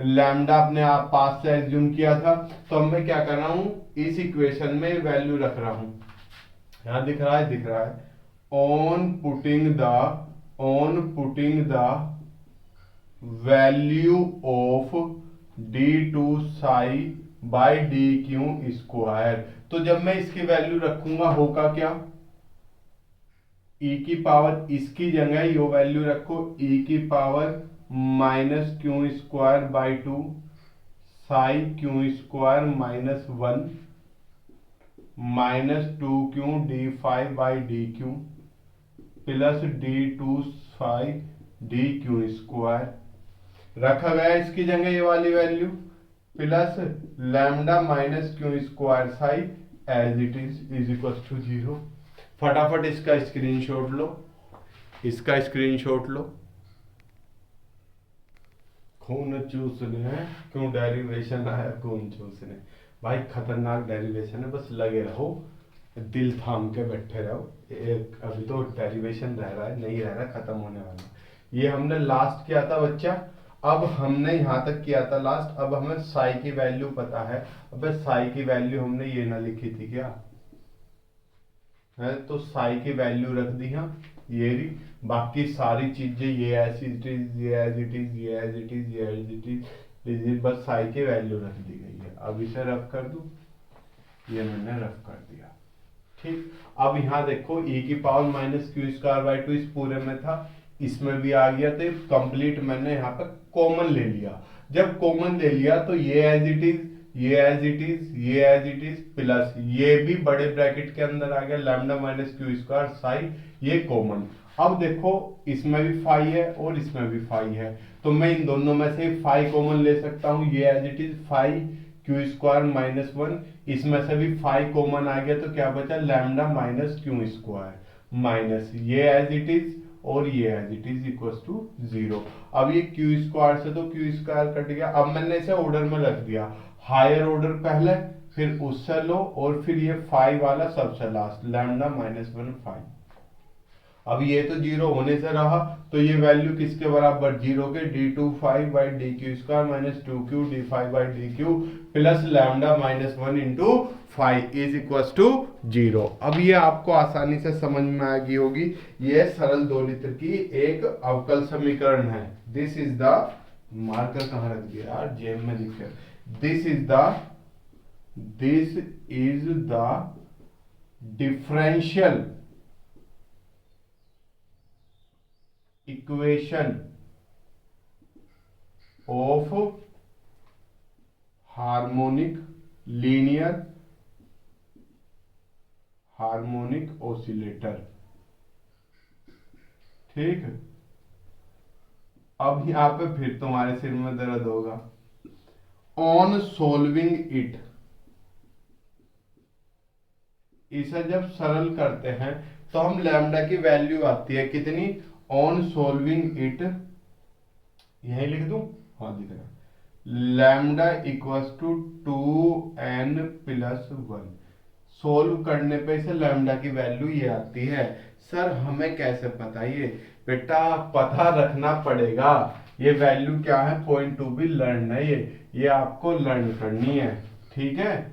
लैम्डा अपने आप पास से एज्यूम किया था। तो अब मैं क्या कर रहा हूं, इस इक्वेशन में वैल्यू रख रहा हूं, यहां दिख रहा है on putting the value of d two psi by D Q square. तो जब मैं इसकी वैल्यू रखूंगा होगा क्या, e की पावर इसकी जगह यो वैल्यू रखो, e की power minus Q square by two psi q square minus one minus two q D five by D Q plus d two psi d Q square रखा गया इसकी जगह ये वाली value plus lambda minus Q square psi as it is equal to 0। फटाफट इसका screenshot लो, इसका screenshot लो। खून चूसने क्यों डेरिवेशन आया, खून चूसने भाई खतरनाक डेरिवेशन है, बस लगे रहो, दिल थाम के बैठे रहो। एक अभी तो डेरिवेशन रह रहा है, नहीं रह रहा, खत्म होने वाला। ये हमने लास्ट किया था बच्चा, अब हमने यहां तक किया था लास्ट। अब हमें साई की वैल्यू पता है, अब साई की वैल्यू हमने ये ना लिखी थी क्या है, तो साई की वैल्यू रख दी हाँ ये रही, बाकी सारी चीजें ये एज इट इज, ये एज इट इज, ये एज इट इज, ये एज इट इज, बस साई की वैल्यू रख दी गई है। अब इसे रफ कर दूं, ये मैंने रफ कर दिया, ठीक। अब यहाँ देखो e की power minus Q square by to इस पूरे में था, इसमें भी आ गया, तो कंप्लीट मैंने यहाँ पे कॉमन ले लिया। जब कॉमन ले लिया तो ये एज इट इज, ये एज इट इज, ये एज इट इज प्लस ये भी बड़े ब्रैकेट के अंदर आ गया lambda minus Q square Sai, ये कॉमन। अब देखो इसमें भी फाई है और इसमें भी फाई है, तो मैं इन दोनों में से फाई कॉमन ले सकता हूँ, ये as it is phi q square minus one, इसमें से भी फाई कॉमन आ गया, तो क्या बचा lambda minus Q square minus ये एज इट इज और ये as it is equal to 0। अब ये क्यू स्क्वायर से तो क्यू स्क्वायर कट गया। अब मैंने इसे ऑर्डर में रख दिया, हायर ऑर्डर पहले, फिर उससे लो, और फिर ये फाइव वाला सबसे last lambda minus one five. अब ये तो 0 होने से रहा, तो ये वैल्यू किसके बराबर 0 के, d two five by D Q square minus two q D five by D Q plus lambda minus one into five is equal to 0। अब ये आपको आसानी से समझ में आ गई होगी, ये सरल दो लित्र की एक अवकल समीकरण है। दिस इज द, मार्कर कहाँ रख दिया यार, जेब में लिख कर, this is the differential equation of harmonic linear harmonic oscillator. ठीक, अब यहां पे फिर तुम्हारे सिर में दर्द होगा। ऑन सोल्विंग इट, इसे जब सरल करते हैं तो हम लैम्डा की वैल्यू आती है कितनी, ऑन सोल्विंग इट, यही लिख दूं, हाँ दिख रहा, lambda equals to 2n+1। Solve करने पे इसे लैम्डा की वैल्यू ये आती है। सर हमें कैसे पता, ये बेटा पता रखना पड़ेगा। ये वैल्यू क्या है, पॉइंट टू बी लर्न है, ये आपको लर्न करनी है। ठीक है,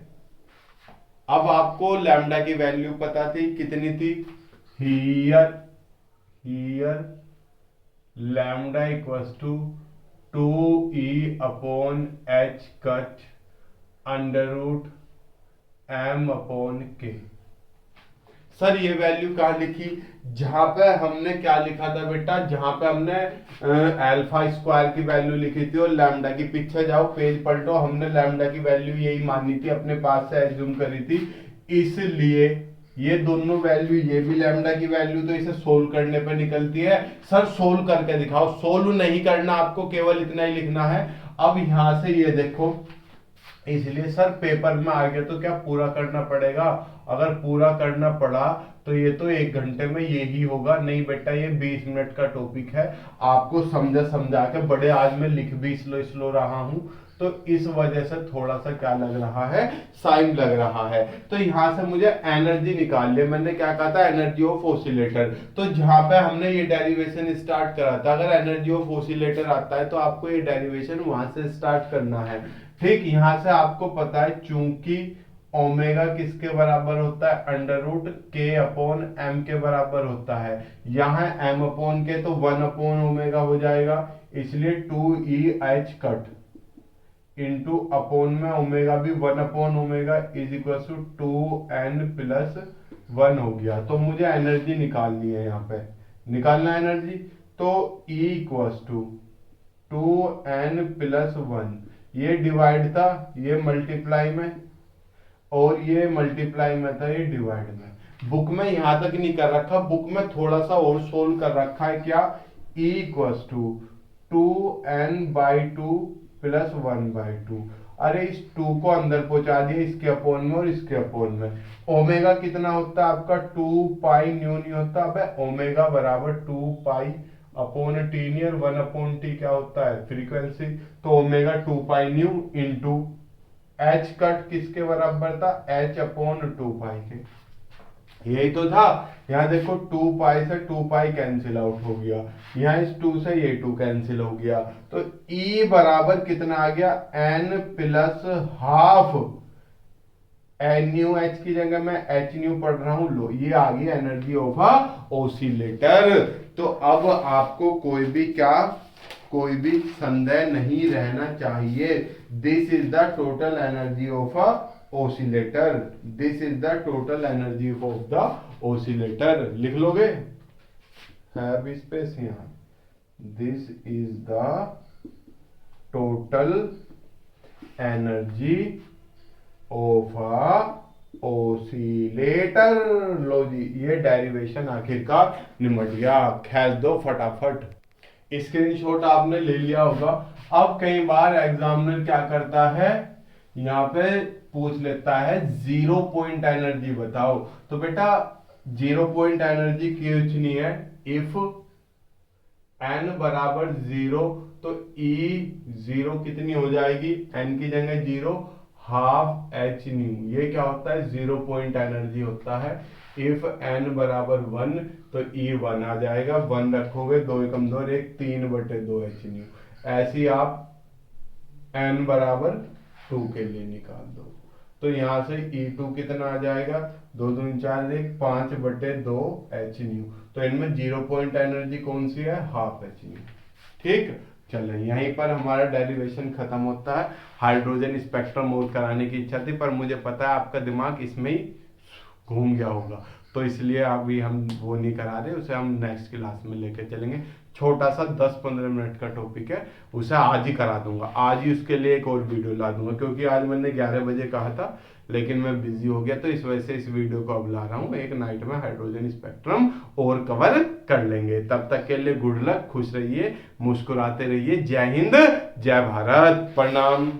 अब आपको लैम्डा की वैल्यू पता थी, कितनी थी, here here lambda equals to 2e/h cut √m/k। Sir ये वैल्यू कहाँ लिखी, जहां पे हमने क्या लिखा था बेटा, जहां पे हमने अल्फा स्क्वायर की वैल्यू लिखी थी और लैम्डा की, पीछे जाओ पेज पलटो, हमने लैम्डा की वैल्यू यही मानी थी, अपने पास से एज्यूम करी थी, इसलिए ये दोनों वैल्यू, ये भी लैम्डा की वैल्यू, तो इसे सोल्व करने पे निकलती है। सर सोल्व करके दिखाओ, सोल्व नहीं करना आपको, केवल इतना ही लिखना है। अब यहां से ये देखो, इसलिए सर पेपर में आ गया तो क्या पूरा करना पड़ेगा, अगर पूरा करना पड़ा तो ये तो 1 घंटे में यही होगा, नहीं बेटा ये 20 मिनट का टॉपिक है। आपको समझा समझा के बड़े, आज मैं लिख भी स्लो स्लो रहा हूं, तो इस वजह से थोड़ा सा क्या लग रहा है, साइन लग रहा है। तो यहां से मुझे एनर्जी निकाल लिया, मैंने क्या कहा था, एनर्जी ऑफ ऑसिलेटर। तो जहां पे हमने ये डेरिवेशन स्टार्ट करा था, अगर एनर्जी ऑफ ऑसिलेटर आता है तो आपको ये डेरिवेशन वहां से स्टार्ट करना है। ठीक, यहां से आपको पता है चूंकि ओमेगा किसके बराबर होता है, √k/m के बराबर होता है। यहाँ m/k तो 1/ओमेगा हो जाएगा, इसलिए 2e/h कट इंटू अपोन में ओमेगा भी 1/ओमेगा इज इक्वल टू 2n+1 हो गया। तो मुझे एनर्जी निकालनी है, यहाँ पे निकालना है एनर्जी, तो E इक्वल्स टू 2n+1, ये डिवाइड था, ये मल्टीप्लाई में, और ये मल्टीप्लाई में था, ये डिवाइड में। बुक में यहां तक नहीं कर रखा, बुक में थोड़ा सा और सोल्व कर रखा है, क्या, E इक्वल्स टू 2n/2 + 1/2। अरे इस 2 को अंदर पहुंचा दिया, इसके अपोन में और इसके अपोन में। ओमेगा कितना होता है आपका, 2π न्यू नहीं होता, अब ओमेगा बराबर 2π/t नियर 1/t क्या होता है, फ्रीक्वेंसी। तो omega 2π nu into H cut किसके बराबर था, h/2π के, यही तो था। यहाँ देखो 2π से 2π कैंसिल आउट हो गया, यहाँ इस 2 से ये 2 कैंसिल हो गया, तो E बराबर कितना आ गया, n+½ न्यू, एच की जगह मैं एच न्यू पढ़ रहा हूं, लो ये आ गई एनर्जी ऑफ अ ऑसिलेटर। तो अब आपको कोई भी संदेह नहीं रहना चाहिए। This is the total energy of a oscillator, this is the total energy of the oscillator. लिख लोगे, हैव स्पेस यहाँ, this is the total energy of a oscillator. लो जी, ये डेरिवेशन आखिरकार निमट गया, खींच दो फटाफट। स्क्रीनशॉट आपने ले लिया होगा। अब कई बार एग्जामिनर क्या करता है, यहाँ पे पूछ लेता है 0 पॉइंट एनर्जी बताओ। तो बेटा 0 पॉइंट एनर्जी खींचनी है, इफ n बराबर 0 तो E0 कितनी हो जाएगी, n की जगह 0, ½ h न्यू। ये क्या होता है, 0 पॉइंट एनर्जी होता है। इफ n बराबर 1 तो E1 आ जाएगा, 1 रखोगे, 2 एकम 2, 1 3/2 h न्यू। ऐसे ही आप n बराबर 2 के लिए निकाल दो, तो यहां से E2 कितना आ जाएगा, 2 2 4 1 5/2 h न्यू। तो इनमें 0 पॉइंट एनर्जी कौन सी है, ½ h न्यू। ठीक, चलें यहीं पर हमारा डेरिवेशन खत्म होता है। हाइड्रोजन स्पेक्ट्रम और कराने की इच्छा थी, पर मुझे पता है आपका दिमाग इसमें ही घूम गया होगा, तो इसलिए अभी हम वो नहीं करा रहे, उसे हम नेक्स्ट क्लास में लेकर चलेंगे। छोटा सा 10-15 मिनट का टॉपिक है, उसे आज ही करा दूंगा, आज ही उसके लिए एक और वीडियो ला दूंगा, क्योंकि आज मैंने 11 बजे कहा था लेकिन मैं बिजी हो गया, तो इस वजह से इस वीडियो को अब ला रहा हूँ। एक नाइट में हाइड्रोजन स्पेक्ट्रम और कवर कर लेंगे। तब तक के लिए गुड लक, खुश रहिए, मुस्कुराते रहिए। जय हिंद, जय भारत, प्रणाम।